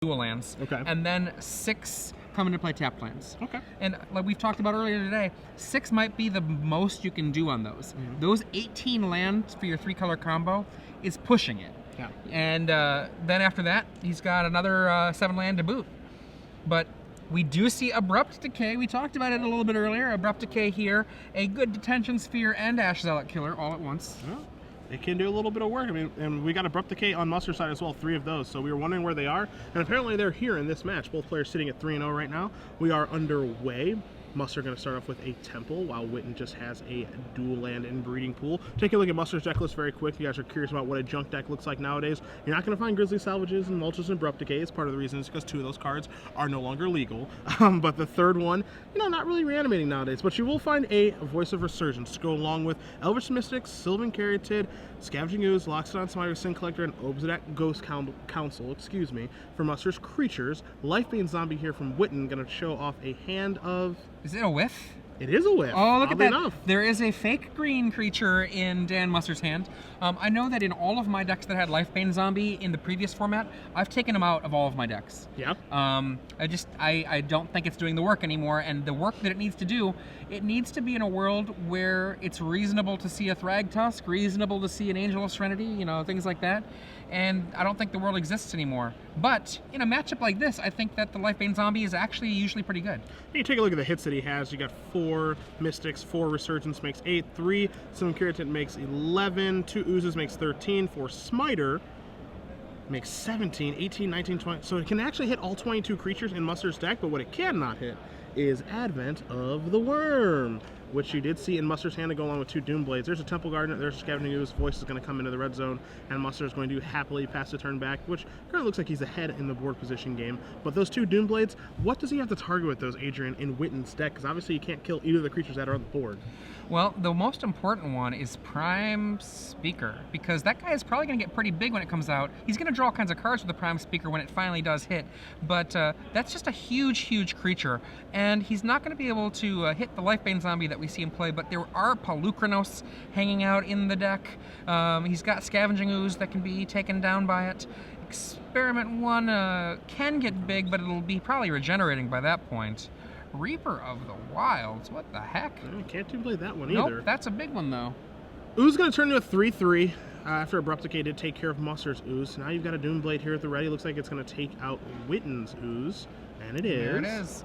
dual lands. Okay. And then 6 come into play tapped lands. Okay. And like we've talked about earlier today, 6 might be the most you can do on those. Mm-hmm. Those 18 lands for your 3-color combo is pushing it. Yeah. And then after that, he's got another 7 land to boot. But we do see Abrupt Decay. We talked about it a little bit earlier. Abrupt Decay here, a good Detention Sphere and Ash Zealot killer all at once. Yeah. It can do a little bit of work. I mean, and we got Abrupt Decay on Musser's side as well, 3 of those. So we were wondering where they are, and apparently they're here in this match. Both players sitting at 3-0 right now. We are underway. Musser going to start off with a Temple, while Whitton just has a dual land and breeding pool. Take a look at Musser's deck list very quick. You guys are curious about what a junk deck looks like nowadays. You're not going to find Grizzly Salvages and Mulches and Abrupt Decay. Part of the reason is because 2 of those cards are no longer legal. But the third one, not really reanimating nowadays. But you will find a Voice of Resurgence to go along with Elvish Mystics, Sylvan Caryatid, Scavenging Ooze, Loxodon Smiter, Sin Collector, and Obsidian Ghost Council, for Musser's creatures. Lifebane Zombie here from Whitton, going to show off a hand of... Is it a whiff? It is a whiff. Oh, look at that. Enough. There is a fake green creature in Dan Musser's hand. I know that in all of my decks that had Lifebane Zombie in the previous format, I've taken him out of all of my decks. Yeah. I don't think it's doing the work anymore, and the work that it needs to do, it needs to be in a world where it's reasonable to see a Thragtusk, reasonable to see an Angel of Serenity, things like that. And I don't think the world exists anymore. But in a matchup like this, I think that the Lifebane Zombie is actually usually pretty good. You take a look at the hits that he has. You got 4 Mystics, 4 Resurgence makes 8, 3 Sylvan Caryatid makes 11, 2 Oozes makes 13, 4 Smiter makes 17, 18, 19, 20. So it can actually hit all 22 creatures in Musser's deck, but what it cannot hit is Advent of the Worm, which you did see in Musser's hand to go along with 2 Doomblades. There's a Temple Gardener, there's a Scavenging Ooze, Voice is going to come into the red zone, and Musser is going to happily pass the turn back, which currently looks like he's ahead in the board position game. But those 2 Doomblades, what does he have to target with those, Adrian, in Whitton's deck? Because obviously you can't kill either of the creatures that are on the board. Well, the most important one is Prime Speaker, because that guy is probably going to get pretty big when it comes out. He's going to draw all kinds of cards with the Prime Speaker when it finally does hit, but that's just a huge, huge creature, and he's not going to be able to hit the Lifebane Zombie that we see him play, but there are Polukranos hanging out in the deck. He's got Scavenging Ooze that can be taken down by it. Experiment 1 can get big, but it'll be probably regenerating by that point. Reaper of the Wilds, what the heck? Can't Doomblade that one Nope, either. that's a big one though. Ooze going to turn into a 3-3 after Abrupt Decay did take care of Musser's Ooze. Now you've got a Doomblade here at the ready. Looks like it's going to take out Whitton's Ooze, and it is. There it is.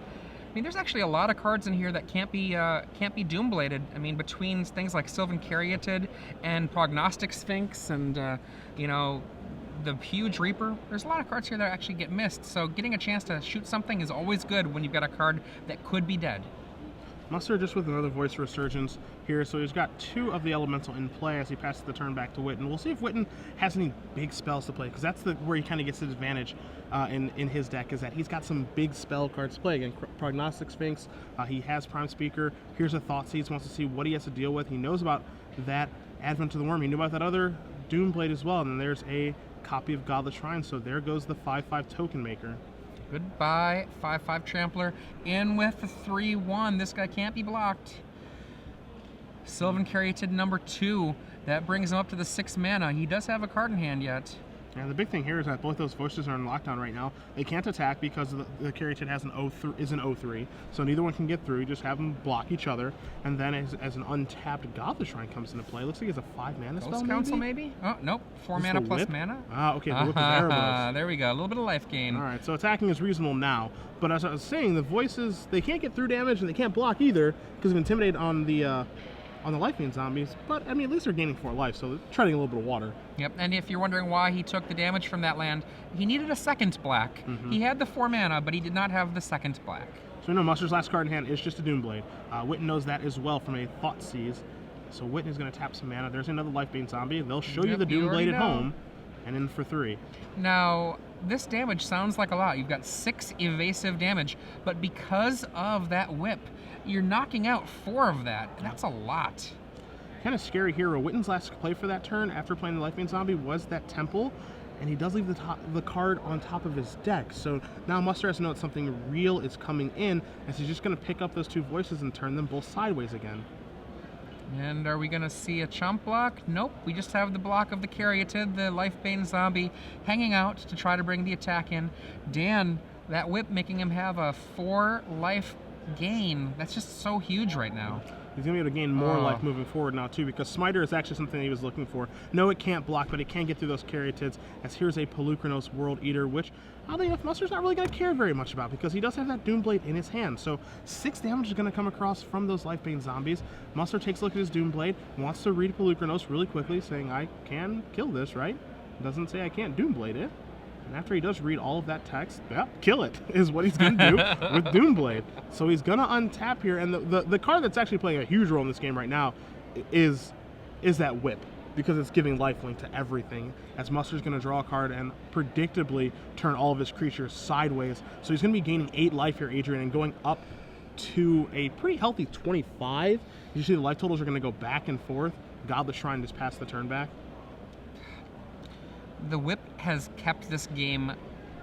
I mean, there's actually a lot of cards in here that can't be Doombladed. I mean, between things like Sylvan Caryatid and Prognostic Sphinx and the huge Reaper, there's a lot of cards here that actually get missed, so getting a chance to shoot something is always good when you've got a card that could be dead. Musser just with another Voice Resurgence here, so he's got 2 of the Elemental in play as he passes the turn back to Whitton. We'll see if Whitton has any big spells to play, because that's where he kind of gets his advantage in his deck, is that he's got some big spell cards to play. Again, Prognostic Sphinx, he has Prime Speaker, here's a Thoughtseize, wants to see what he has to deal with. He knows about that Advent of the Worm, he knew about that other Doomblade as well, and then there's a copy of Godless Shrine, so there goes the 5/5 token maker. Goodbye, 5/5 Trampler. In with the 3/1. This guy can't be blocked. Sylvan Caryatid number 2. That brings him up to the 6 mana. He does have a card in hand yet. And the big thing here is that both those voices are in lockdown right now. They can't attack because the Caryatid has an 0-3, so neither one can get through. You just have them block each other, and then as an untapped Godless Shrine comes into play, looks like it's a 5 mana spell. Ghost Council maybe? Oh nope, 4 mana plus whip? mana. Ah, okay, the Whip of Erebos. There we go, a little bit of life gain. All right, so attacking is reasonable now, but as I was saying, the voices, they can't get through damage and they can't block either because of Intimidate on the Lifebane Zombies, but I mean, at least they're gaining 4 life, so they're treading a little bit of water. Yep, and if you're wondering why he took the damage from that land, he needed a second black. He had the 4 mana, but he did not have the second black. So we know Musser's last card in hand is just a Doomblade. Whitton knows that as well from a Thoughtseize. So Whitton is going to tap some mana. There's another Lifebane Zombie. They'll show you the Doomblade at home, and in for 3. Now, this damage sounds like a lot. You've got 6 evasive damage, but because of that whip, you're knocking out 4 of that. That's a lot. Kind of scary here. Whitton's last play for that turn after playing the Lifebane Zombie was that Temple, and he does leave the card on top of his deck. So now Musser has to know that something real is coming in, as he's just going to pick up those 2 voices and turn them both sideways again. And are we going to see a chump block? Nope. We just have the block of the Caryatid, the Life-Bane zombie, hanging out to try to bring the attack in. Dan, that whip making him have a 4 life gain. That's just so huge right now. He's going to be able to gain more life moving forward now, too, because Smiter is actually something he was looking for. No, it can't block, but it can get through those Caryatids, as here's a Pelucranos World Eater, which, oddly enough, Musser's not really going to care very much about, because he does have that Doomblade in his hand. So 6 damage is going to come across from those Life-Bane zombies. Musser takes a look at his Doomblade, wants to read Pelucranos really quickly, saying, I can kill this, right? Doesn't say I can't Doomblade it. And after he does read all of that text, yeah, kill it is what he's going to do with Doomblade. So he's going to untap here, and the card that's actually playing a huge role in this game right now is that whip, because it's giving lifelink to everything, as Musser's going to draw a card and predictably turn all of his creatures sideways. So he's going to be gaining 8 life here, Adrian, and going up to a pretty healthy 25. You see the life totals are going to go back and forth. Godless Shrine just passed the turn back. The whip has kept this game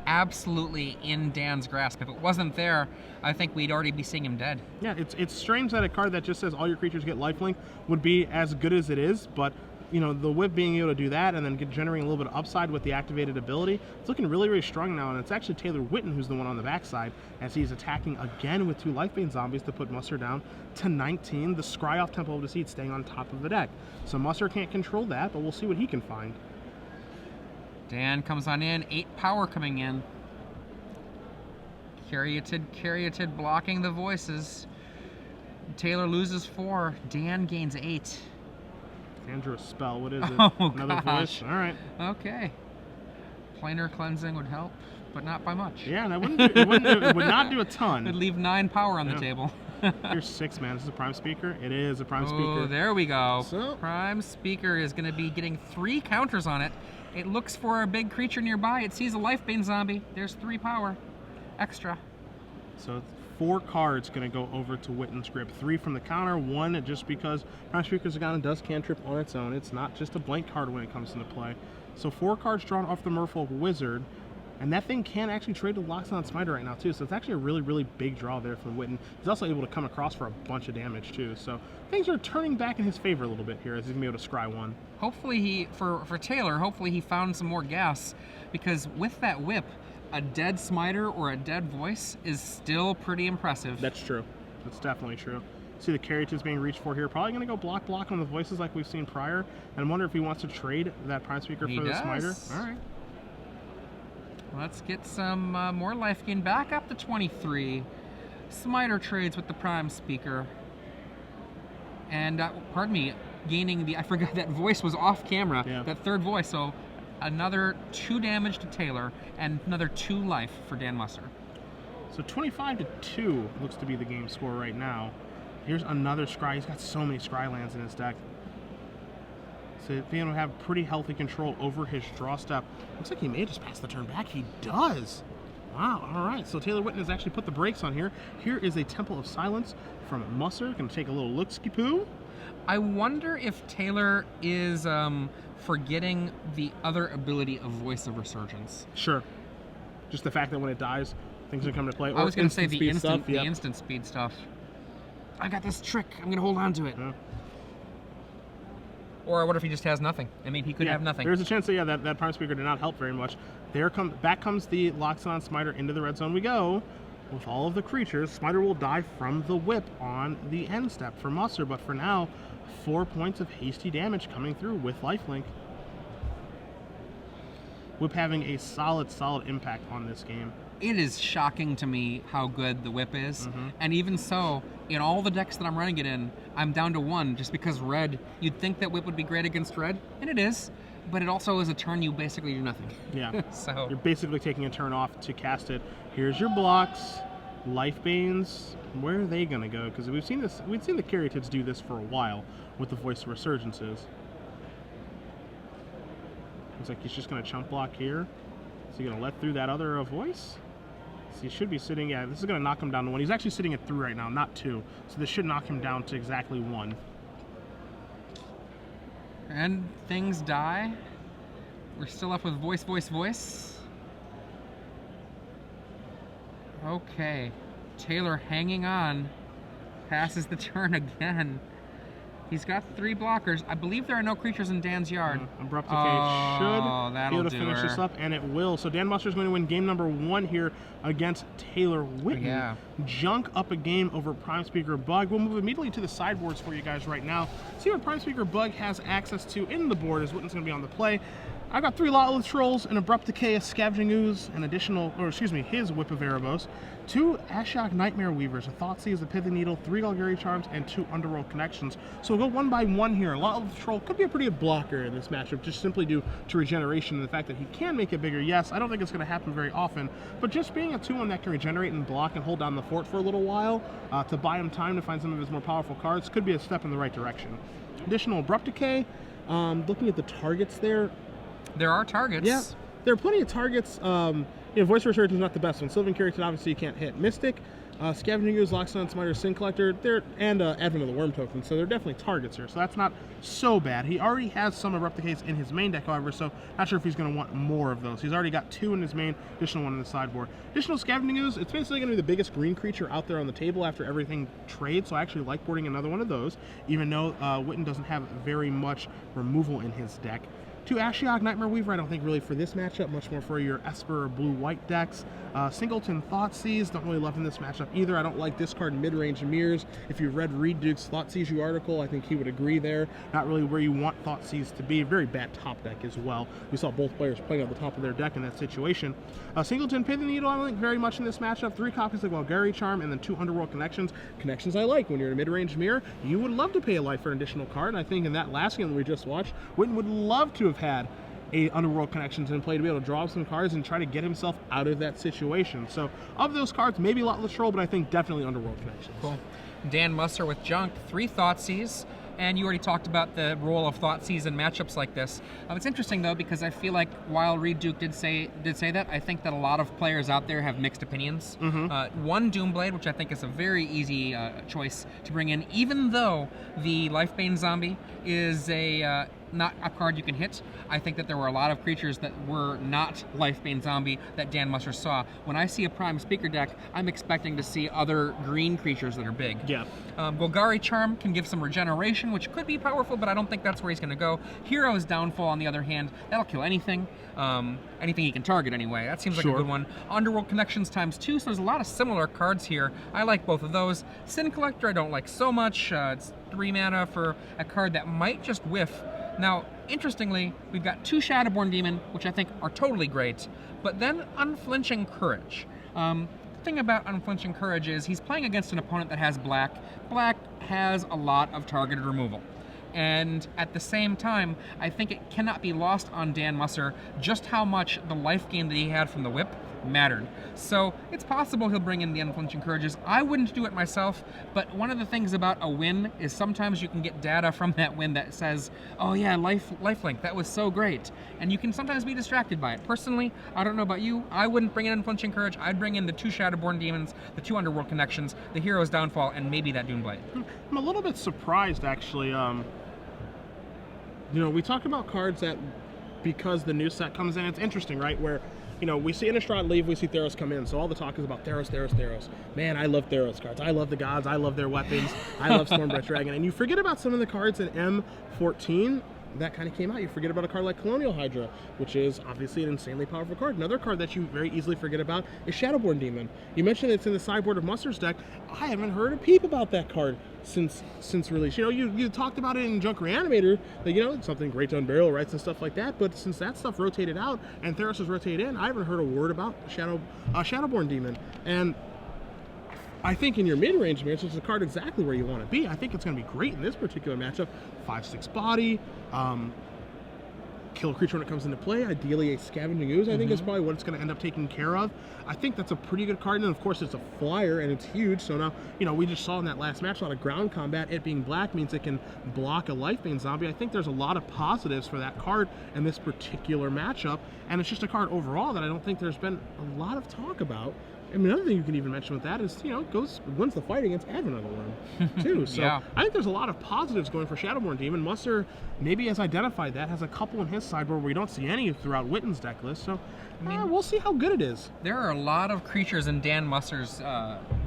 absolutely in Dan's grasp. If it wasn't there, I think we'd already be seeing him dead. Yeah, it's strange that a card that just says all your creatures get lifelink would be as good as it is, but you know, the whip being able to do that and then generating a little bit of upside with the activated ability, it's looking really, really strong now, and it's actually Taylor Whitton who's the one on the backside, as he's attacking again with 2 Life-Bane zombies to put Musser down to 19. The Scry off Temple of Deceit staying on top of the deck. So Musser can't control that, but we'll see what he can find. Dan comes on in, 8 power coming in. Caryatid blocking the voices. Taylor loses 4. Dan gains 8. Dan drew a spell. What is it? Oh, Another gosh. voice? All right. Okay. Planar cleansing would help, but not by much. Yeah, and it would not do a ton. It'd leave 9 power on the table. Here's 6 mana. Is this a Prime Speaker? It is a Prime Speaker. Oh, there we go. So, Prime Speaker is going to be getting 3 counters on it. It looks for a big creature nearby. It sees a Life-Bane zombie. There's 3 power extra. So 4 cards going to go over to Whitton's grip. 3 from the counter, 1 just because Prime Speaker Zagana does cantrip on its own. It's not just a blank card when it comes into play. So 4 cards drawn off the Merfolk Wizard. And that thing can actually trade to Loxodon Smiter right now, too. So it's actually a really, really big draw there for Whitton. He's also able to come across for a bunch of damage, too. So things are turning back in his favor a little bit here, as he's going to be able to scry 1. Hopefully, for Taylor, hopefully he found some more gas. Because with that whip, a dead Smiter or a dead voice is still pretty impressive. That's true. That's definitely true. See the Caryatids being reached for here. Probably going to go block on the voices like we've seen prior. And I wonder if he wants to trade that Prime Speaker for the Smiter. All right. Let's get some more life gain back up to 23. Smiter trades with the Prime Speaker. And, pardon me, gaining the... I forgot that voice was off camera. Yeah. That third voice. So another 2 damage to Taylor and another 2 life for Dan Musser. So 25-2 looks to be the game score right now. Here's another Scry. He's got so many Scry lands in his deck. So being able to have pretty healthy control over his draw step. Looks like he may just pass the turn back. He does. Wow, all right. So Taylor Whitton has actually put the brakes on here. Here is a Temple of Silence from Musser. Going to take a little look-ski-poo. I wonder if Taylor is forgetting the other ability of Voice of Resurgence. Sure. Just the fact that when it dies, things are coming to play. I was going to say the instant, stuff. Yep. The instant speed stuff. I got this trick. I'm going to hold on to it. Yeah. Or what if he just has nothing? I mean, he could have nothing. There's a chance that, that Prime Speaker did not help very much. Back comes the Loxodon Smiter. Into the red zone we go. With all of the creatures, Smiter will die from the whip on the end step for Musser. But for now, 4 points of hasty damage coming through with lifelink. Whip having a solid impact on this game. It is shocking to me how good the whip is. Mm-hmm. And even so, in all the decks that I'm running it in, I'm down to 1 just because red. You'd think that whip would be great against red, and it is. But it also is a turn you basically do nothing. Yeah. So you're basically taking a turn off to cast it. Here's your blocks. Life-Banes. Where are they going to go? Because we've seen the Caryatids do this for a while with the Voice of Resurgences. Looks like he's just going to chump block here. Is he going to let through that other voice? So he should be sitting, yeah, this is going to knock him down to 1. He's actually sitting at 3 right now, not 2. So this should knock him down to exactly 1. And things die. We're still up with voice. Okay. Taylor hanging on. Passes the turn again. He's got 3 blockers. I believe there are no creatures in Dan's yard. Abrupt Decay should be able to finish her. this up, and it will. So Dan Musser is going to win game number 1 here against Taylor Whitton. Yeah. Junk up a game over Prime Speaker Bug. We'll move immediately to the sideboards for you guys right now. See what Prime Speaker Bug has access to in the board as Whitton's going to be on the play. I've got 3 Lotless Trolls, an Abrupt Decay, a Scavenging Ooze, an additional, or excuse me, his Whip of Erebos, 2 Ashiok Nightmare Weavers, a Thoughtseize, a Pithing Needle, 3 Golgari Charms, and 2 Underworld Connections. So we'll go one by one here. Lotless Troll could be a pretty good blocker in this matchup, just simply due to regeneration and the fact that he can make it bigger. Yes, I don't think it's going to happen very often, but just being a 2-1 that can regenerate and block and hold down the fort for a little while to buy him time to find some of his more powerful cards could be a step in the right direction. Additional Abrupt Decay, looking at the targets there, there are targets. Yeah, there are plenty of targets. Voice Resurgence is not the best one. Sylvan Character obviously you can't hit. Mystic, Scavenging Ooze, Lockstone, Smiter, Sin Collector, and Advent of the Worm token. So they're definitely targets here. So that's not so bad. He already has some Abrupt Decays in his main deck, however, so not sure if he's going to want more of those. He's already got 2 in his main, additional 1 in the sideboard. Additional Scavenging Ooze, it's basically going to be the biggest green creature out there on the table after everything trades, so I actually like boarding another one of those, even though Whitton doesn't have very much removal in his deck. 2 Ashiok Nightmare Weaver, I don't think really for this matchup, much more for your Esper or blue-white decks. Singleton Thoughtseize, don't really love in this matchup either. I don't like discard mid-range mirrors. If you've read Reed Duke's Thoughtseize article, I think he would agree there. Not really where you want Thoughtseize to be. Very bad top deck as well. We saw both players playing on the top of their deck in that situation. Singleton Pithing Needle, I don't think very much in this matchup. 3 copies of Golgari Charm, and then 2 Underworld Connections. Connections I like. When you're in a mid-range mirror, you would love to pay a life for an additional card, and I think in that last game that we just watched, Whitton would love to have had a Underworld Connections in play to be able to draw some cards and try to get himself out of that situation. So of those cards, maybe Lotless Troll, but I think definitely Underworld Connections. Cool. Dan Musser with Junk, 3 Thoughtseize, and you already talked about the role of Thoughtseize in matchups like this. It's interesting though, because I feel like while Reed Duke did say that, I think that a lot of players out there have mixed opinions. One Doomblade, which I think is a very easy choice to bring in, even though the Lifebane Zombie is not a card you can hit. I think that there were a lot of creatures that were not Lifebane Zombie that Dan Musser saw. When I see a Prime Speaker deck, I'm expecting to see other green creatures that are big. Yeah. Golgari Charm can give some regeneration, which could be powerful, but I don't think that's where he's going to go. Hero's Downfall, on the other hand, that'll kill anything. Anything he can target anyway. That seems like a good one. Underworld Connections ×2, so there's a lot of similar cards here. I like both of those. Sin Collector I don't like so much. It's 3 mana for a card that might just whiff. Now, interestingly, we've got 2 Shadowborn Demon, which I think are totally great, but then Unflinching Courage. The thing about Unflinching Courage is he's playing against an opponent that has black. Black has a lot of targeted removal. And at the same time, I think it cannot be lost on Dan Musser just how much the life gain that he had from the whip mattered. So it's possible he'll bring in the Unflinching Courages. I wouldn't do it myself, but one of the things about a win is sometimes you can get data from that win that says, oh yeah, lifelink, that was so great. And you can sometimes be distracted by it. Personally, I don't know about you, I wouldn't bring in Unflinching Courage. I'd bring in the 2 Shadowborn Demons, the 2 Underworld Connections, the Hero's Downfall, and maybe that Doomblade. I'm a little bit surprised, actually. We talk about cards that, because the new set comes in, it's interesting, right? Where, we see Innistrad leave, we see Theros come in, so all the talk is about Theros, Theros, Theros. Man, I love Theros cards. I love the gods, I love their weapons, I love Stormbreath Dragon. And you forget about some of the cards in M14 that kind of came out. You forget about a card like Colonial Hydra, which is obviously an insanely powerful card. Another card that you very easily forget about is Shadowborn Demon. You mentioned it's in the sideboard of Musser's deck. I haven't heard a peep about that card since release. You talked about it in Junk Reanimator, that it's something Great to Unburial rights and stuff like that, but since that stuff rotated out and Theros was rotated in, I haven't heard a word about Shadowborn Demon. And I think in your mid-range match, it's a card exactly where you want to be. I think it's going to be great in this particular matchup. 5/6 body, kill a creature when it comes into play, ideally a Scavenging Ooze, I think is probably what it's going to end up taking care of. I think that's a pretty good card, and of course it's a flyer and it's huge, so now, we just saw in that last match a lot of ground combat. It being black means it can block a Lifebane Zombie. I think there's a lot of positives for that card in this particular matchup, and it's just a card overall that I don't think there's been a lot of talk about. I mean, another thing you can even mention with that is, wins the fight against Advent of the Worm, too. So yeah. I think there's a lot of positives going for Shadowborn Demon. Musser maybe has identified that, has a couple in his sideboard where we don't see any throughout Whitton's deck list. So I mean, we'll see how good it is. There are a lot of creatures in Dan Musser's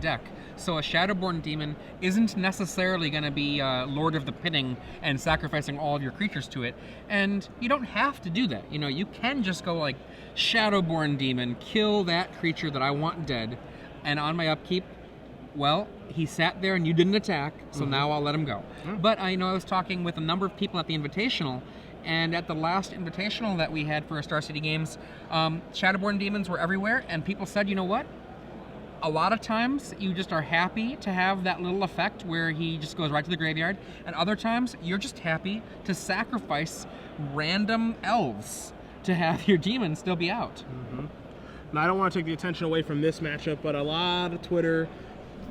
deck, so a Shadowborn Demon isn't necessarily going to be Lord of the Pitting and sacrificing all of your creatures to it, and you don't have to do that. You know, you can just go like, Shadowborn Demon, kill that creature that I want dead, and on my upkeep, well, he sat there and you didn't attack, so now I'll let him go. But I know I was talking with a number of people at the Invitational, and at the last Invitational that we had for Star City Games, Shadowborn Demons were everywhere, and people said, you know what? A lot of times you just are happy to have that little effect where he just goes right to the graveyard, and other times you're just happy to sacrifice random elves to have your demon still be out. Now, I don't want to take the attention away from this matchup, but a lot of Twitter,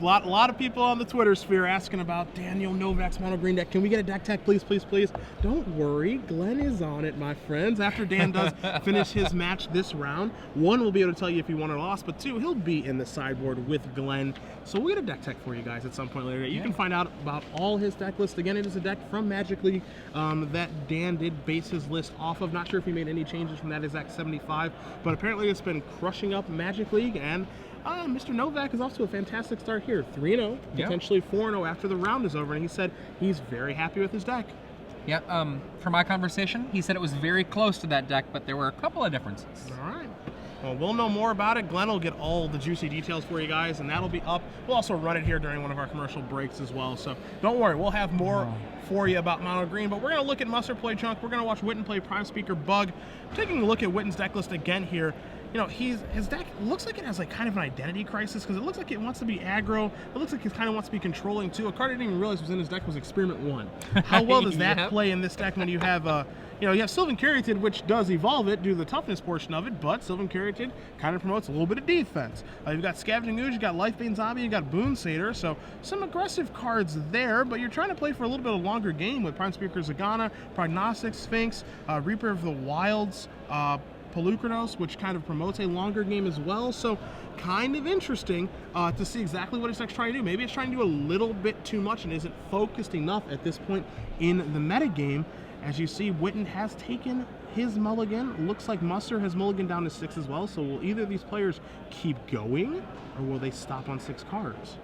a lot of people on the Twitter sphere asking about Daniel Novak's mono green deck. Can we get a deck tech, please, please, please? Don't worry, Glenn is on it, my friends. After Dan does finish his match this round, one, we'll be able to tell you if he won or lost, but two, he'll be in the sideboard with Glenn. So we'll get a deck tech for you guys at some point later. You can find out about all his deck list. Again, it is a deck from Magic League that Dan did base his list off of. Not sure if he made any changes from that exact 75, but apparently it's been crushing up Magic League, and Mr. Novak is off to a fantastic start here. 3-0, potentially 4-0 after the round is over, and he said he's very happy with his deck. Yeah, for my conversation, he said it was very close to that deck, but there were a couple of differences. All right. Well, we'll know more about it. Glenn will get all the juicy details for you guys, and that'll be up. We'll also run it here during one of our commercial breaks as well, so don't worry. We'll have more for you about mono green, but we're going to look at Musser play Chunk. We're going to watch Whitton play Prime Speaker Bug. Taking a look at Whitton's deck list again here. You know, his deck looks like it has like kind of an identity crisis, because it looks like it wants to be aggro. It looks like it kind of wants to be controlling too. A card I didn't even realize was in his deck was Experiment 1. How well does that play in this deck when you have you have Sylvan Caryatid, which does evolve it, do the toughness portion of it, but Sylvan Caryatid kind of promotes a little bit of defense. You've got Scavenging Ooze, you've got Lifebane Zombie, you've got Boon Satyr, so some aggressive cards there, but you're trying to play for a little bit of longer game with Prime Speaker Zagana, Prognostic Sphinx, Reaper of the Wilds, Pelucranos, which kind of promotes a longer game as well. So kind of interesting to see exactly what his deck's trying to do. Maybe it's trying to do a little bit too much and isn't focused enough at this point in the metagame. As you see, Whitton has taken his mulligan. Looks like Musser has mulligan down to 6 as well. So will either of these players keep going, or will they stop on 6 cards?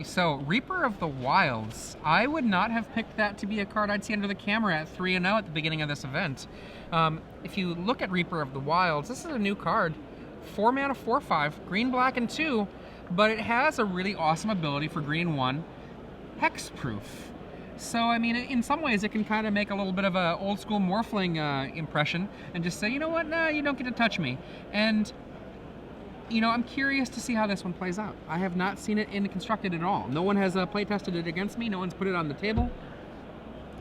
So, Reaper of the Wilds, I would not have picked that to be a card I'd see under the camera at 3-0 at the beginning of this event. If you look at Reaper of the Wilds, this is a new card. 4 mana, 4/5, green, black, and 2, but it has a really awesome ability for green 1, hexproof. So, I mean, in some ways, it can kind of make a little bit of a old school Morphling impression and just say, you know what, nah, you don't get to touch me. And you know, I'm curious to see how this one plays out. I have not seen it in constructed at all. No one has play tested it against me. No one's put it on the table.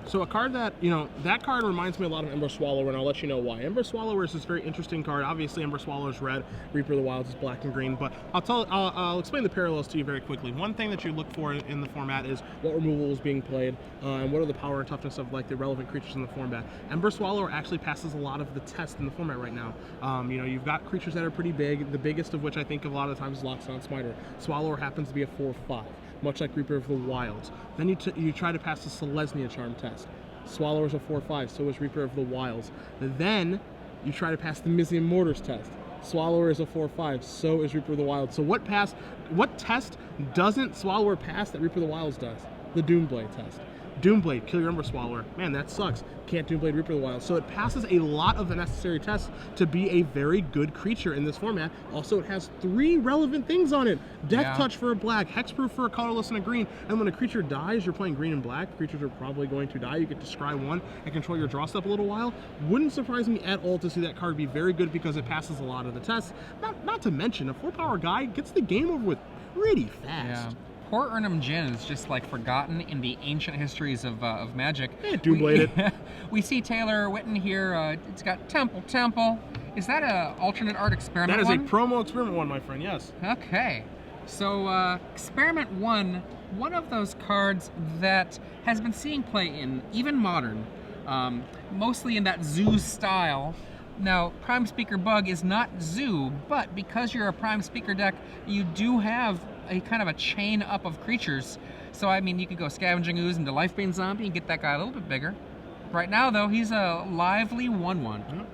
So a card that, that card reminds me a lot of Ember Swallower, and I'll let you know why. Ember Swallower is this very interesting card. Obviously, Ember Swallower is red, Reaper of the Wilds is black and green, but I'll explain the parallels to you very quickly. One thing that you look for in the format is what removal is being played, and what are the power and toughness of like the relevant creatures in the format. Ember Swallower actually passes a lot of the test in the format right now. You've got creatures that are pretty big, the biggest of which I think a lot of times is Loxodon Smiter. Swallower happens to be a 4/5. Much like Reaper of the Wilds. Then you try to pass the Selesnya Charm test. Swallower is a 4/5, so is Reaper of the Wilds. Then you try to pass the Mizium Mortars test. Swallower is a 4/5, so is Reaper of the Wilds. So what test doesn't Swallower pass that Reaper of the Wilds does? The Doomblade test. Doomblade, kill your Ember Swallower. Man, that sucks. Can't Doomblade Reaper of the Wild. So it passes a lot of the necessary tests to be a very good creature in this format. Also, it has 3 relevant things on it. Death Touch for a black, Hexproof for a colorless and a green. And when a creature dies, you're playing green and black. Creatures are probably going to die. You get to scry 1 and control your draw step a little while. Wouldn't surprise me at all to see that card be very good because it passes a lot of the tests. Not to mention, a 4-power guy gets the game over with pretty fast. Yeah. Poor Urnam Jin is just like forgotten in the ancient histories of Magic. Doombladed. We see Taylor Whitton here. It's got Temple. Is that a alternate art Experiment? That is one? a promo Experiment 1, my friend. Yes. Okay. So Experiment 1, one of those cards that has been seeing play in even Modern, mostly in that Zoo style. Now, Prime Speaker Bug is not Zoo, but because you're a Prime Speaker deck, you do have a kind of a chain up of creatures. So, I mean, you could go Scavenging Ooze into Lifebane Zombie and get that guy a little bit bigger. Right now, though, he's a lively 1-1. Yep.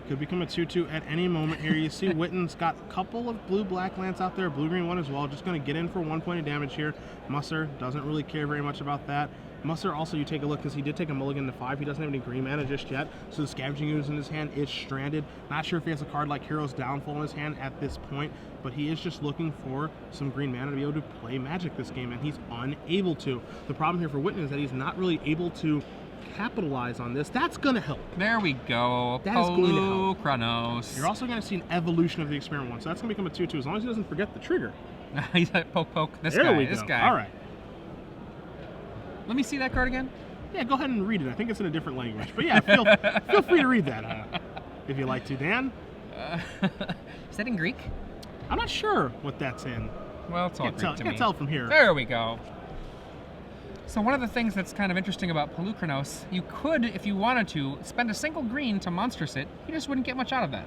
Could become a 2-2 at any moment here. You see Whitton's got a couple of blue-black lands out there, blue-green one as well. Just going to get in for 1 point of damage here. Musser doesn't really care very much about that. Musser also, you take a look, because he did take a mulligan to 5. He doesn't have any green mana just yet, so the Scavenging Ooze in his hand is stranded. Not sure if he has a card like Hero's Downfall in his hand at this point, but he is just looking for some green mana to be able to play Magic this game, and he's unable to. The problem here for Whitton is that he's not really able to capitalize on this. That's going to help. There we go. That is going to help. Chronos. You're also going to see an evolution of the Experiment 1, so that's going to become a 2-2 as long as he doesn't forget the trigger. He's like, poke. This There guy. we go. This guy. All right. Let me see that card again. Yeah, go ahead and read it. I think it's in a different language. But yeah, feel free to read that if you like to. Dan? Is that in Greek? I'm not sure what that's in. Well, it's all Greek to me. Can't tell from here. There we go. So one of the things that's kind of interesting about Polukranos, you could, if you wanted to, spend a single green to monstrous it. You just wouldn't get much out of that.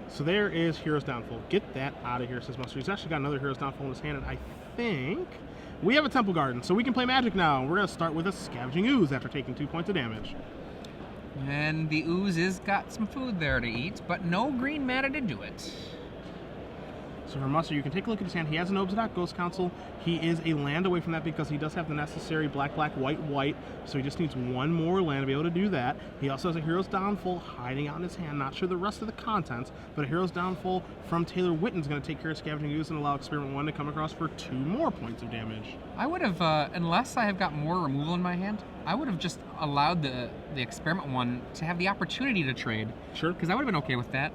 So there is Hero's Downfall. Get that out of here, says Musser. He's actually got another Hero's Downfall in his hand, and I think we have a Temple Garden, so we can play Magic now. We're going to start with a Scavenging Ooze after taking 2 points of damage. And the Ooze has got some food there to eat, but no green mana to do it. So for Musser, you can take a look at his hand. He has an Obsidian Ghost Council. He is a land away from that because he does have the necessary black, white. So he just needs one more land to be able to do that. He also has a Hero's Downfall hiding out in his hand. Not sure the rest of the contents, but a Hero's Downfall from Taylor Whitton is going to take care of Scavenging Ooze and allow Experiment 1 to come across for 2 more points of damage. I would have, unless I have got more removal in my hand, I would have just allowed the Experiment 1 to have the opportunity to trade. Sure. Because I would have been okay with that.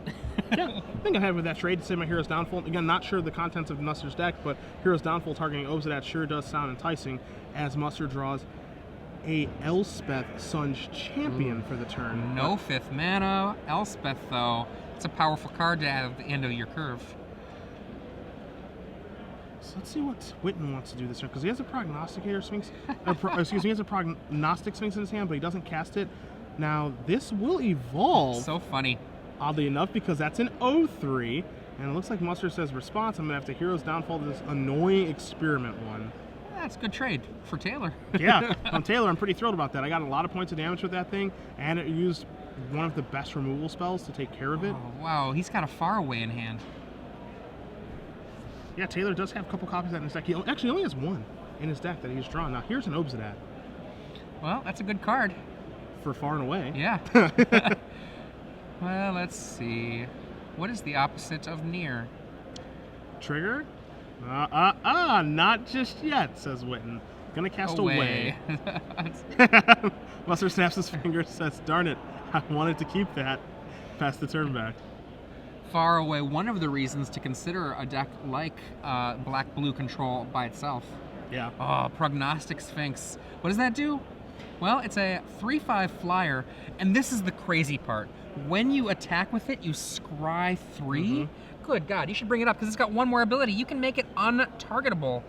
Yeah, I think I'm happy with that trade to save my Hero's Downfall. Again, not sure the contents of Musser's deck, but Hero's Downfall targeting Obsidian sure does sound enticing as Musser draws a Elspeth Sun's Champion for the turn. No 5th mana. Elspeth, though, it's a powerful card to add at the end of your curve. So let's see what Whitton wants to do this turn, because he has a Prognosticator Sphinx, he has a Prognostic Sphinx in his hand, but he doesn't cast it. Now, this will evolve. So funny. Oddly enough, because that's an 0-3, and it looks like Musser says response. I'm going to have to Hero's Downfall to this annoying Experiment 1. That's a good trade for Taylor. Yeah, on Taylor, I'm pretty thrilled about that. I got a lot of points of damage with that thing, and it used one of the best removal spells to take care of it. Oh, wow, he's got a far away in hand. Yeah, Taylor does have a couple copies of that in his deck. He actually only has one in his deck that he's drawn. Now, here's an Obsidian. Well, that's a good card. For far and away. Yeah. Well, let's see. What is the opposite of near? Trigger? Not just yet, says Whitton. Gonna cast away. Musser snaps his fingers, says, darn it, I wanted to keep that. Pass the turn back. Far away, one of the reasons to consider a deck like black-blue control by itself. Yeah. Oh, Prognostic Sphinx. What does that do? Well, it's a 3/5 flyer, and this is the crazy part. When you attack with it, you scry 3. Good God, you should bring it up because it's got one more ability. You can make it untargetable.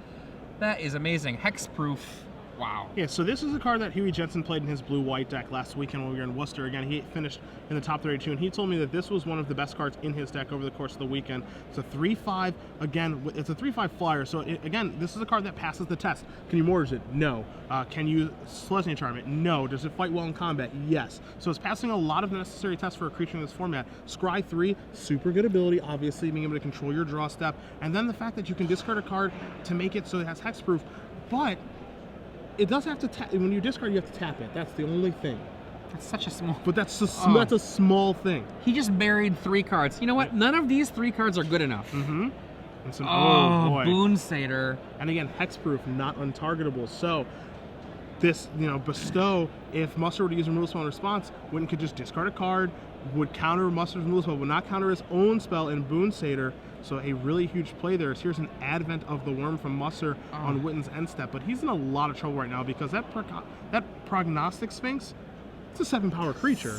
That is amazing. Hexproof. Wow. Yeah, so this is a card that Huey Jensen played in his blue-white deck last weekend when we were in Worcester. Again, he finished in the top 32, and he told me that this was one of the best cards in his deck over the course of the weekend. It's a 3/5. Again, it's a 3/5 flyer, so again, this is a card that passes the test. Can you mortgage it? No. Can you Celestial Charm it? No. Does it fight well in combat? Yes. So it's passing a lot of the necessary tests for a creature in this format. Scry 3, super good ability, obviously, being able to control your draw step, and then the fact that you can discard a card to make it so it has hexproof, but it does have to tap. When you discard, you have to tap it. That's the only thing. That's such a small... But that's a small thing. He just buried 3 cards. You know what? None of these 3 cards are good enough. And some, oh boy. Boon Satyr. And again, hexproof, not untargetable. So this, bestow, if Musser were to use a removal spell in response, Whitton could just discard a card, would counter Musser's removal spell, would not counter his own spell in Boon Satyr. So a really huge play there. Here's an Advent of the Worm from Musser on Whitton's end step, but he's in a lot of trouble right now because that Prognostic Sphinx, it's a 7-power creature.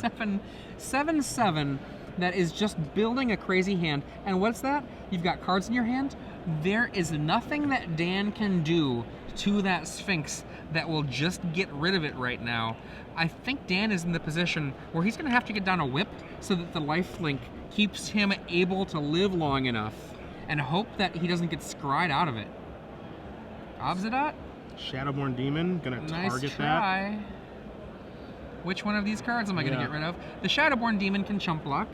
7/7 that is just building a crazy hand. And what's that? You've got cards in your hand. There is nothing that Dan can do to that Sphinx that will just get rid of it right now. I think Dan is in the position where he's going to have to get down a whip so that the lifelink keeps him able to live long enough and hope that he doesn't get scryed out of it. Obsidian? Shadowborn Demon, gonna Nice target try. that. Which one of these cards am I going to Yeah. get rid of? The Shadowborn Demon can chump block.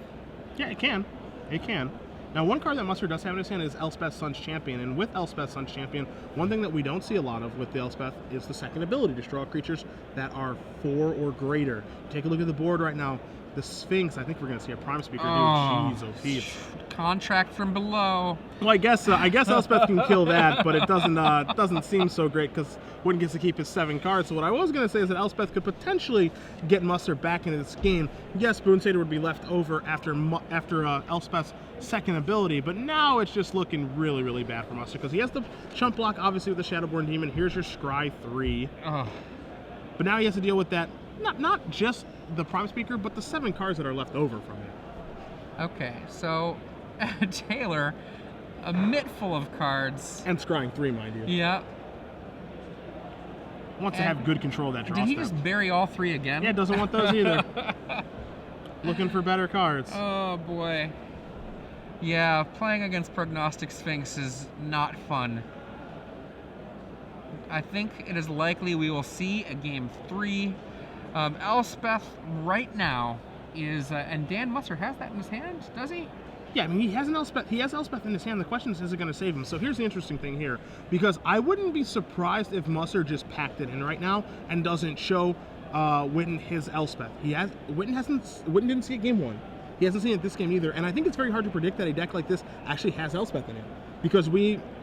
Yeah, it can. It can. Now, one card that Musser does have in his hand is Elspeth, Sun's Champion. And with Elspeth, Sun's Champion, one thing that we don't see a lot of with the Elspeth is the second ability, destroy all creatures that are 4 or greater. Take a look at the board right now. The Sphinx, I think we're going to see a Prime Speaker. Oh. Dude, jeez, oh, Pete. Contract from below. Well, I guess Elspeth can kill that, but it doesn't seem so great because Whitton gets to keep his 7 cards. So what I was going to say is that Elspeth could potentially get Musser back into this game. Yes, Boonsader would be left over after Elspeth's second ability, but now it's just looking really, really bad for Musser because he has the chump block, obviously, with the Shadowborn Demon. Here's your Scry 3. Oh. But now he has to deal with that, not just the Prime Speaker, but the 7 cards that are left over from it. Okay, so Taylor, a mitt full of cards. And Scrying 3, mind you. Yeah. Wants to have good control of that draw Did he step. just bury all 3 again? Yeah, doesn't want those either. Looking for better cards. Oh boy. Yeah, playing against Prognostic Sphinx is not fun. I think it is likely we will see a game 3. Elspeth right now is, and Dan Musser has that in his hand, does he? Yeah, I mean, he has Elspeth in his hand. The question is it going to save him? So here's the interesting thing here, because I wouldn't be surprised if Musser just packed it in right now and doesn't show Whitton his Elspeth. Whitton didn't see it game 1. He hasn't seen it this game either, and I think it's very hard to predict that a deck like this actually has Elspeth in it, because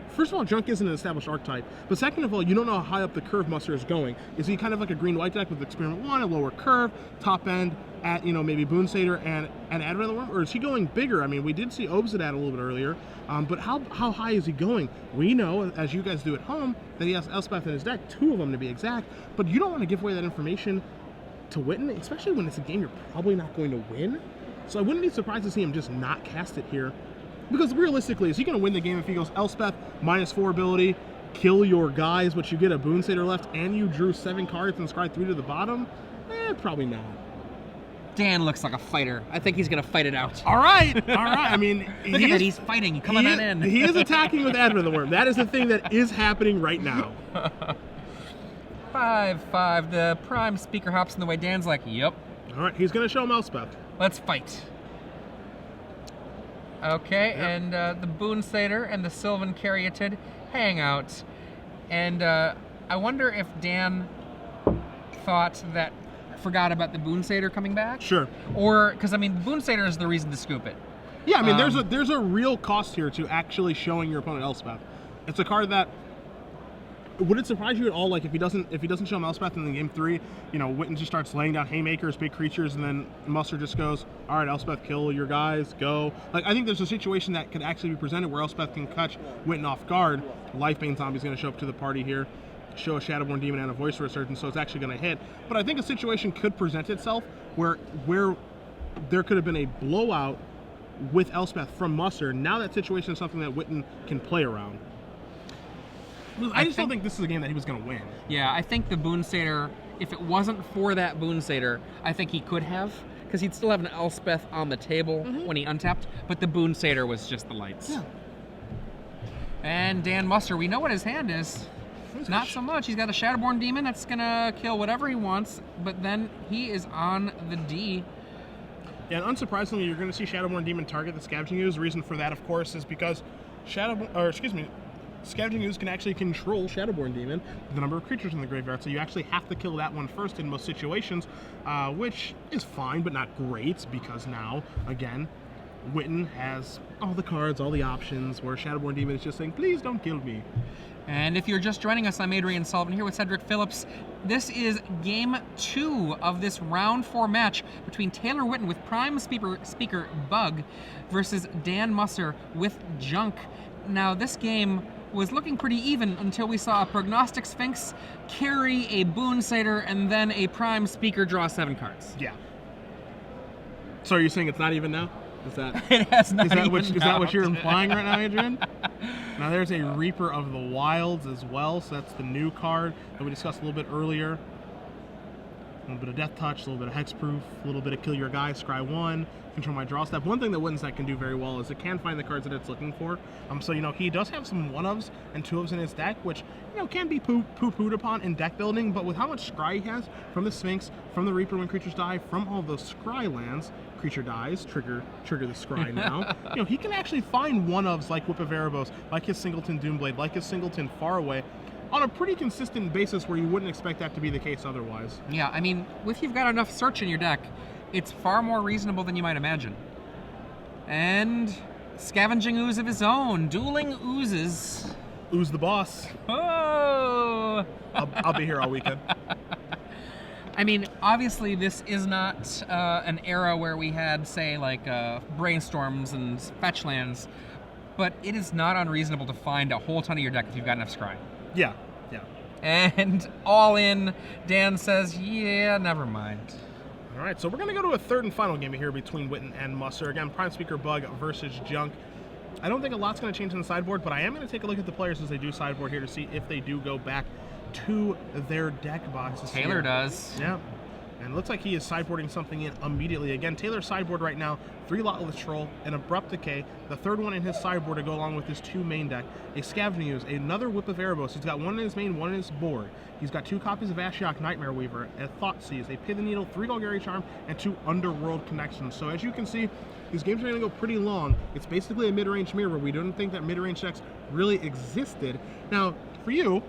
first of all, Junk isn't an established archetype, but second of all, you don't know how high up the curve Musser is going. Is he kind of like a green-white deck with Experiment 1, a lower curve, top end at, maybe Boonsader and Advent of the Worm, or is he going bigger? I mean, we did see Obsidian a little bit earlier, but how high is he going? We know, as you guys do at home, that he has Elspeth in his deck, 2 of them to be exact, but you don't want to give away that information to Whitton, especially when it's a game you're probably not going to win. So I wouldn't be surprised to see him just not cast it here. Because realistically, is he going to win the game if he goes Elspeth, -4 ability, kill your guys, but you get a Boonsader left, and you drew 7 cards and scry 3 to the bottom? Probably not. Dan looks like a fighter. I think he's going to fight it out. All right. I mean, Look at that, he's fighting. Coming on in. He is attacking with Advent of the Worm. That is the thing that is happening right now. 5-5. The Prime Speaker hops in the way. Dan's like, yep. All right, he's going to show him Elspeth. Let's fight. Okay, Yep. and the Boonsader and the Sylvan Caryatid hang out. And I wonder if Dan forgot about the Boonsader coming back? Sure. Or, because, I mean, Boonsader is the reason to scoop it. Yeah, I mean, there's a real cost here to actually showing your opponent Elspeth. It's a card that, would it surprise you at all, like, if he doesn't show him Elspeth in the game 3, Whitton just starts laying down haymakers, big creatures, and then Musser just goes, all right, Elspeth, kill your guys, go. Like, I think there's a situation that could actually be presented where Elspeth can catch Whitton off guard. Lifebane Zombie's going to show up to the party here, show a Shadowborn Demon and a Voice Resurgence, so it's actually going to hit. But I think a situation could present itself where there could have been a blowout with Elspeth from Musser. Now that situation is something that Whitton can play around. I just don't think this is a game that he was going to win. Yeah, I think the Boonsader, if it wasn't for that Boonsader, I think he could have, because he'd still have an Elspeth on the table when he untapped, but the Boonsader was just the lights. Yeah. And Dan Musser, we know what his hand is. Not so much. He's got a Shadowborn Demon that's going to kill whatever he wants, but then he is on the D. Yeah, and unsurprisingly, you're going to see Shadowborn Demon target the Scavenging Ooze. The reason for that, of course, is because Scavenging Ooze can actually control Shadowborn Demon, the number of creatures in the graveyard, so you actually have to kill that one first in most situations, which is fine, but not great, because now, again, Whitton has all the cards, all the options, where Shadowborn Demon is just saying, please don't kill me. And if you're just joining us, I'm Adrian Sullivan here with Cedric Phillips. This is Game 2 of this Round 4 match between Taylor Whitton with Prime Speaker Bug versus Dan Musser with Junk. Now, this game was looking pretty even until we saw a Prognostic Sphinx carry a Boonsader and then a Prime Speaker draw 7 cards. Yeah. So are you saying it's not even now? Is that It has not even is that what you're out. implying right now, Adrian? Now there's a Reaper of the Wilds as well, so that's the new card that we discussed a little bit earlier. A little bit of Death Touch, a little bit of Hexproof, a little bit of Kill Your Guy, Scry 1, control my draw step. One thing that Whitton's deck can do very well is it can find the cards that it's looking for. So, he does have some 1-ofs and 2-ofs in his deck, which, can be poo-pooed upon in deck building, but with how much Scry he has from the Sphinx, from the Reaper when creatures die, from all those Scry lands, creature dies, trigger the Scry now, he can actually find 1-ofs like Whip of Erebos, like his Singleton Doomblade, like his Singleton Faraway, on a pretty consistent basis where you wouldn't expect that to be the case otherwise. Yeah, I mean, if you've got enough search in your deck, it's far more reasonable than you might imagine. And Scavenging Ooze of his own, Dueling Oozes. Ooze the boss. Oh! I'll be here all weekend. I mean, obviously this is not an era where we had, say, like brainstorms and fetch lands, but it is not unreasonable to find a whole ton of your deck if you've got enough Scry. Yeah. And all in, Dan says, yeah, never mind. All right, so we're going to go to a third and final game here between Whitton and Musser. Again, Prime Speaker Bug versus Junk. I don't think a lot's going to change in the sideboard, but I am going to take a look at the players as they do sideboard here to see if they do go back to their deck boxes. Taylor does. Yeah. And it looks like he is sideboarding something in immediately. Again, Taylor's sideboard right now, 3 Lotless Troll, an Abrupt Decay, the third one in his sideboard to go along with his 2 main deck, a Scavenging Ooze, another Whip of Erebos. He's got 1 in his main, 1 in his board. He's got 2 copies of Ashiok Nightmare Weaver, a Thoughtseize, a Pithing Needle, 3 Golgari Charm, and 2 Underworld Connections. So as you can see, these games are going to go pretty long. It's basically a mid-range mirror. We don't think that mid-range decks really existed. Now, for you,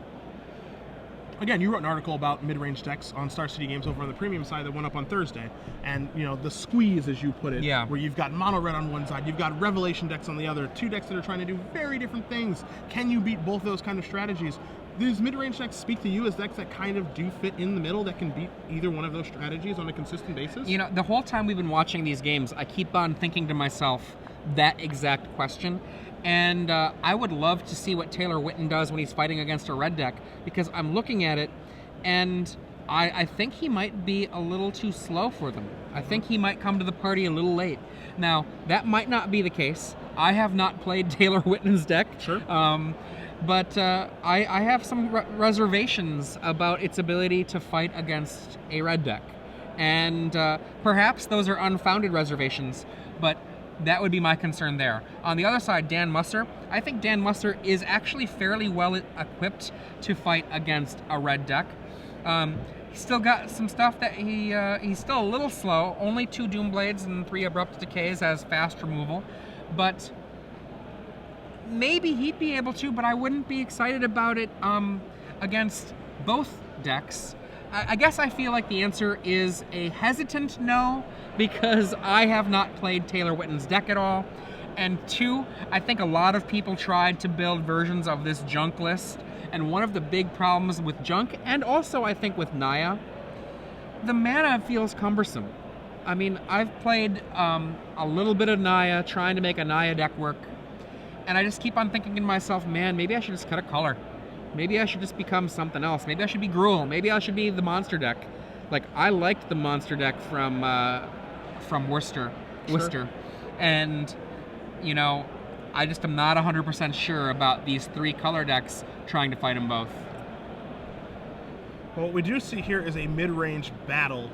again, you wrote an article about mid-range decks on Star City Games over on the premium side that went up on Thursday. And, the squeeze, as you put it, yeah, where you've got mono red on one side, you've got Revelation decks on the other, 2 decks that are trying to do very different things. Can you beat both those kind of strategies? These mid-range decks speak to you as decks that kind of do fit in the middle, that can beat either one of those strategies on a consistent basis? The whole time we've been watching these games, I keep on thinking to myself that exact question. And I would love to see what Taylor Whitton does when he's fighting against a red deck, because I'm looking at it, and I think he might be a little too slow for them. I think he might come to the party a little late. Now, that might not be the case. I have not played Taylor Whitton's deck. Sure. But I have some reservations about its ability to fight against a red deck. And perhaps those are unfounded reservations, but that would be my concern there. On the other side, Dan Musser. I think Dan Musser is actually fairly well equipped to fight against a red deck. He's still got some stuff that he's still a little slow. Only 2 Doomblades and 3 Abrupt Decays as fast removal. But maybe he'd be able to, but I wouldn't be excited about it against both decks. I guess I feel like the answer is a hesitant no, because I have not played Taylor Whitton's deck at all. And 2, I think a lot of people tried to build versions of this Junk list, and one of the big problems with Junk, and also I think with Naya, the mana feels cumbersome. I mean, I've played a little bit of Naya, trying to make a Naya deck work, and I just keep on thinking to myself, man, maybe I should just cut a color. Maybe I should just become something else. Maybe I should be Gruul. Maybe I should be the monster deck. Like, I liked the monster deck from Worcester. Sure. And, I just am not 100% sure about these 3 color decks trying to fight them both. Well, what we do see here is a mid-range battle,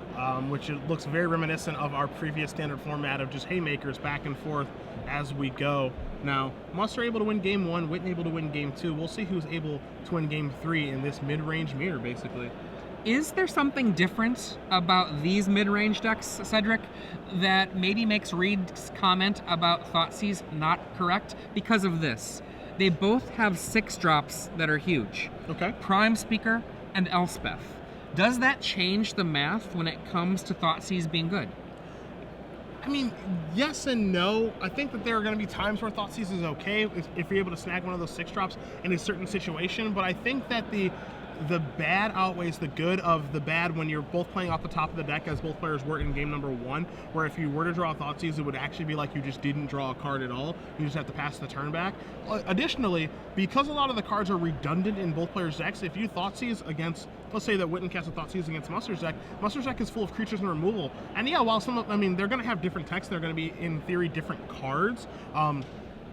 which it looks very reminiscent of our previous standard format of just haymakers back and forth as we go. Now, Musser able to win game 1, Whitton able to win game 2. We'll see who's able to win game 3 in this mid-range mirror, basically. Is there something different about these mid-range decks, Cedric, that maybe makes Reed's comment about Thoughtseize not correct? Because of this. They both have 6 drops that are huge. Okay. Prime Speaker and Elspeth. Does that change the math when it comes to Thoughtseize being good? I mean, yes and no. I think that there are going to be times where Thoughtseize is okay if you're able to snag one of those 6 drops in a certain situation, but I think that the bad outweighs the good of the bad when you're both playing off the top of the deck, as both players were in game number 1, where if you were to draw a Thoughtseize, it would actually be like you just didn't draw a card at all. You just have to pass the turn back. Additionally, because a lot of the cards are redundant in both players' decks, if you Thoughtseize against, let's say that Whitton casts a Thoughtseize against Musser's deck is full of creatures and removal. And yeah, while they're going to have different text, they're going to be, in theory, different cards.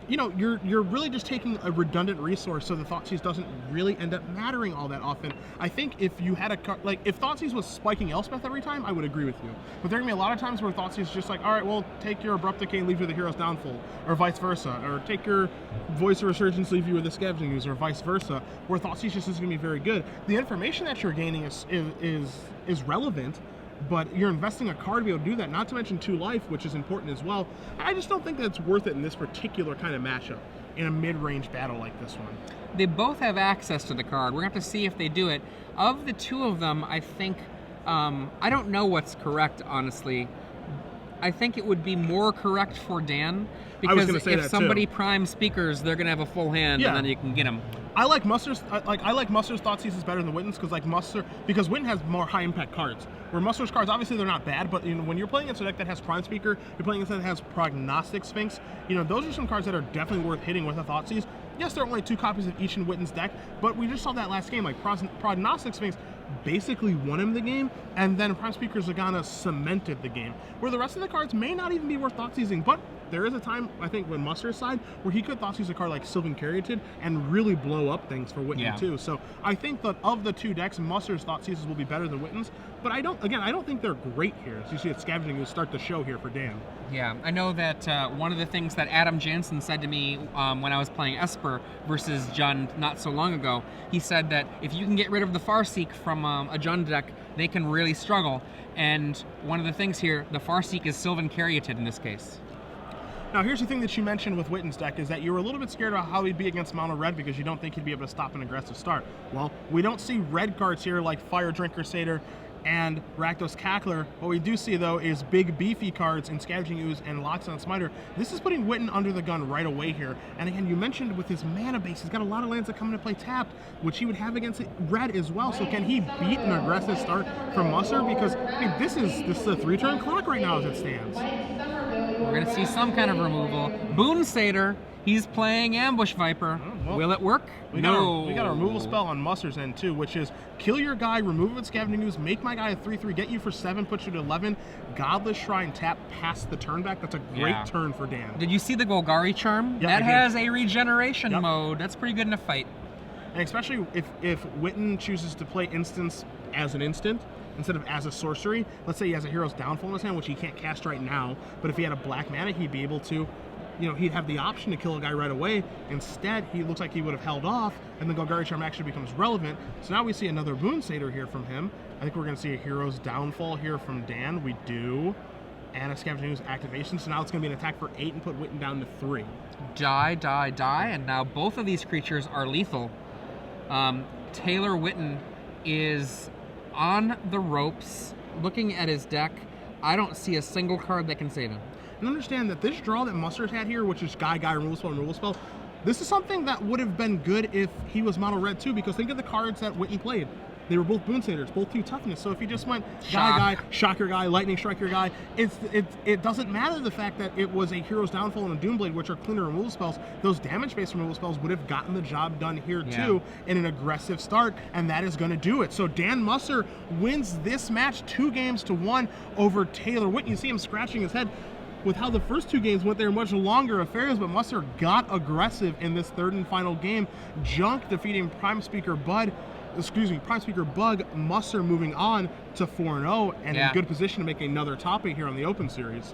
you're really just taking a redundant resource, so the Thoughtseize doesn't really end up mattering all that often. I think if you had if Thoughtseize was spiking Elspeth every time, I would agree with you. But there are gonna be a lot of times where Thoughtseize is just like, all right, well, take your Abrupt Decay and leave you with the Hero's Downfall, or vice versa, or take your Voice of Resurgence, leave you with the Scavenging Ooze, or vice versa, where Thoughtseize just isn't gonna be very good. The information that you're gaining is relevant, but you're investing a card to be able to do that, not to mention 2 life, which is important as well. I just don't think that's worth it in this particular kind of matchup, in a mid-range battle like this one. They both have access to the card. We're going to have to see if they do it. Of the 2 of them, I think, I don't know what's correct, honestly. I think it would be more correct for Dan, because if somebody primes Speakers, they're going to have a full hand, and then you can get them. I like Musser's Thoughtseizes better than Whitton's, because Whitton has more high impact cards. Where Musser's cards, obviously they're not bad, but when you're playing against a deck that has Prime Speaker, you're playing against a deck that has Prognostic Sphinx, those are some cards that are definitely worth hitting with a Thoughtseize. Yes, there are only 2 copies of each in Whitton's deck, but we just saw that last game. Like Prognostic Sphinx basically won him the game, and then Prime Speaker Zagana cemented the game. Where the rest of the cards may not even be worth Thoughtseizing, but there is a time, I think, when Musser's side, where he could Thoughtseize a card like Sylvan Caryatid and really blow up things for Whitton too. So I think that of the 2 decks, Musser's Thoughtseizes will be better than Whitton's, but I don't think they're great here. As you see, it's Scavenging will start the show here for Dan. Yeah, I know that one of the things that Adam Jansen said to me when I was playing Esper versus Jund not so long ago, he said that if you can get rid of the Farseek from a Jund deck, they can really struggle. And one of the things here, the Farseek is Sylvan Caryatid in this case. Now, here's the thing that you mentioned with Whitton's deck, is that you were a little bit scared about how he'd be against mono red because you don't think he'd be able to stop an aggressive start. Well, we don't see red cards here like Fire Drinker Satyr and Rakdos Cackler. What we do see, though, is big, beefy cards in Scavenging Ooze and Loxodon Smiter. This is putting Whitton under the gun right away here. And again, you mentioned with his mana base, he's got a lot of lands that come into play tapped, which he would have against red as well. So can he beat an aggressive start from Musser? Because this is a 3-turn clock right now as it stands. We're going to see some kind of removal. Boon Satyr, he's playing Ambush Viper. Well, will it work? We got a removal spell on Musser's end too, which is kill your guy, remove it with Scavenging Ooze, make my guy a 3/3, get you for 7, put you to 11, Godless Shrine, tap, pass the turn back. That's a great turn for Dan. Did you see the Golgari Charm? Yep, that has a regeneration mode. That's pretty good in a fight. And especially if Whitton chooses to play Instance as an instant, instead of as a sorcery. Let's say he has a Hero's Downfall in his hand, which he can't cast right now, but if he had a black mana, he'd be able to, he'd have the option to kill a guy right away. Instead, he looks like he would have held off, and the Golgari Charm actually becomes relevant. So now we see another Boon Satyr here from him. I think we're going to see a Hero's Downfall here from Dan. We do. And a Scavenging Ooze activation. So now it's going to be an attack for 8 and put Whitton down to 3. Die, die, die, and now both of these creatures are lethal. Taylor Whitton is on the ropes. Looking at his deck, I don't see a single card that can save him. And understand that this draw that Musser's had here, which is guy, removal spell, this is something that would have been good if he was mono red too, because think of the cards that Whitton played. They were both Boon Satyrs, both 2 toughness. So if you just went guy, shock your guy, lightning strike your guy, it doesn't matter the fact that it was a Hero's Downfall and a Doomblade, which are cleaner removal spells. Those damage-based removal spells would have gotten the job done here too in an aggressive start, and that is going to do it. So Dan Musser wins this match 2-1 over Taylor Whitton. You see him scratching his head with how the first 2 games went. They were much longer affairs, but Musser got aggressive in this 3rd and final game. Junk defeating Prime Speaker Bug. Musser moving on to 4-0 and in good position to make another top 8 here on the Open Series.